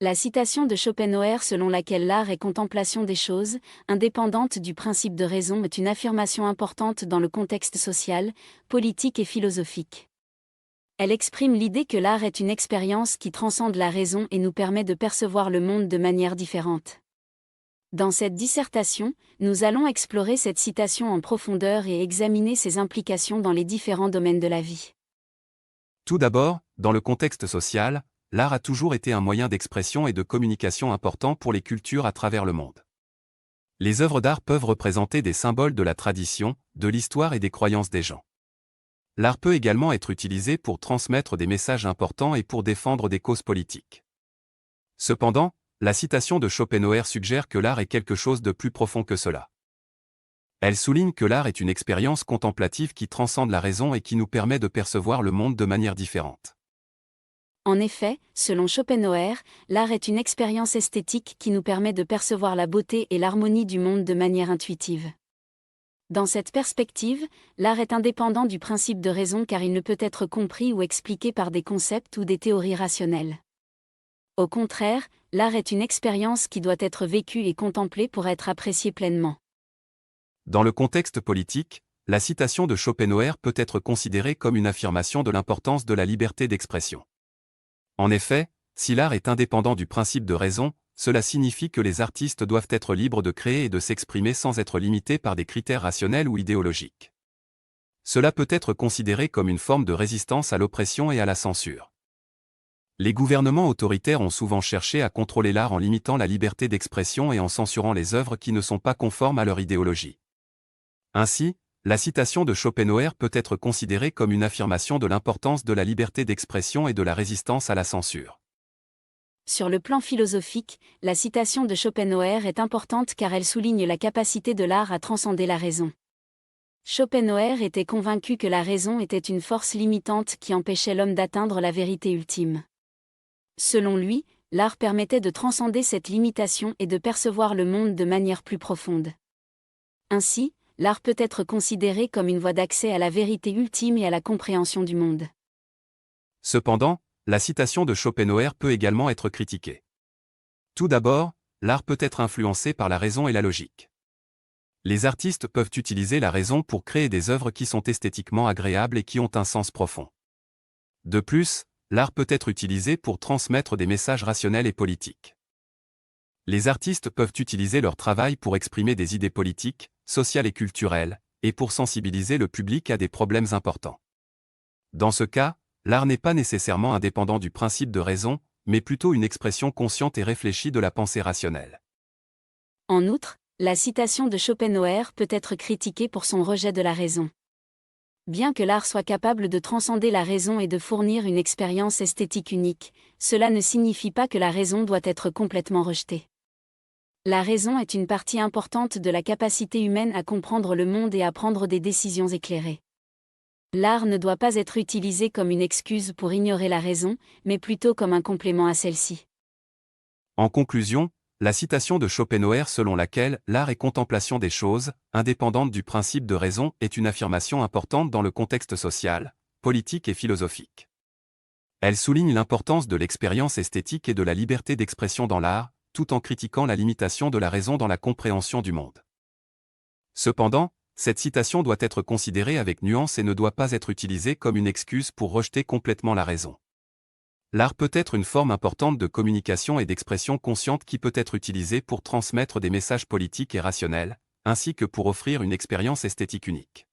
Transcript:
La citation de Schopenhauer selon laquelle l'art est contemplation des choses, indépendante du principe de raison est une affirmation importante dans le contexte social, politique et philosophique. Elle exprime l'idée que l'art est une expérience qui transcende la raison et nous permet de percevoir le monde de manière différente. Dans cette dissertation, nous allons explorer cette citation en profondeur et examiner ses implications dans les différents domaines de la vie. Tout d'abord, dans le contexte social, l'art a toujours été un moyen d'expression et de communication important pour les cultures à travers le monde. Les œuvres d'art peuvent représenter des symboles de la tradition, de l'histoire et des croyances des gens. L'art peut également être utilisé pour transmettre des messages importants et pour défendre des causes politiques. Cependant, la citation de Schopenhauer suggère que l'art est quelque chose de plus profond que cela. Elle souligne que l'art est une expérience contemplative qui transcende la raison et qui nous permet de percevoir le monde de manière différente. En effet, selon Schopenhauer, l'art est une expérience esthétique qui nous permet de percevoir la beauté et l'harmonie du monde de manière intuitive. Dans cette perspective, l'art est indépendant du principe de raison car il ne peut être compris ou expliqué par des concepts ou des théories rationnelles. Au contraire, l'art est une expérience qui doit être vécue et contemplée pour être appréciée pleinement. Dans le contexte politique, la citation de Schopenhauer peut être considérée comme une affirmation de l'importance de la liberté d'expression. En effet, si l'art est indépendant du principe de raison, cela signifie que les artistes doivent être libres de créer et de s'exprimer sans être limités par des critères rationnels ou idéologiques. Cela peut être considéré comme une forme de résistance à l'oppression et à la censure. Les gouvernements autoritaires ont souvent cherché à contrôler l'art en limitant la liberté d'expression et en censurant les œuvres qui ne sont pas conformes à leur idéologie. Ainsi, la citation de Schopenhauer peut être considérée comme une affirmation de l'importance de la liberté d'expression et de la résistance à la censure. Sur le plan philosophique, la citation de Schopenhauer est importante car elle souligne la capacité de l'art à transcender la raison. Schopenhauer était convaincu que la raison était une force limitante qui empêchait l'homme d'atteindre la vérité ultime. Selon lui, l'art permettait de transcender cette limitation et de percevoir le monde de manière plus profonde. Ainsi, l'art peut être considéré comme une voie d'accès à la vérité ultime et à la compréhension du monde. Cependant, la citation de Schopenhauer peut également être critiquée. Tout d'abord, l'art peut être influencé par la raison et la logique. Les artistes peuvent utiliser la raison pour créer des œuvres qui sont esthétiquement agréables et qui ont un sens profond. De plus, l'art peut être utilisé pour transmettre des messages rationnels et politiques. Les artistes peuvent utiliser leur travail pour exprimer des idées politiques, sociales et culturelles, et pour sensibiliser le public à des problèmes importants. Dans ce cas, l'art n'est pas nécessairement indépendant du principe de raison, mais plutôt une expression consciente et réfléchie de la pensée rationnelle. En outre, la citation de Schopenhauer peut être critiquée pour son rejet de la raison. Bien que l'art soit capable de transcender la raison et de fournir une expérience esthétique unique, cela ne signifie pas que la raison doit être complètement rejetée. La raison est une partie importante de la capacité humaine à comprendre le monde et à prendre des décisions éclairées. L'art ne doit pas être utilisé comme une excuse pour ignorer la raison, mais plutôt comme un complément à celle-ci. En conclusion, la citation de Schopenhauer selon laquelle l'art est contemplation des choses, indépendante du principe de raison, est une affirmation importante dans le contexte social, politique et philosophique. Elle souligne l'importance de l'expérience esthétique et de la liberté d'expression dans l'art, tout en critiquant la limitation de la raison dans la compréhension du monde. Cependant, cette citation doit être considérée avec nuance et ne doit pas être utilisée comme une excuse pour rejeter complètement la raison. L'art peut être une forme importante de communication et d'expression consciente qui peut être utilisée pour transmettre des messages politiques et rationnels, ainsi que pour offrir une expérience esthétique unique.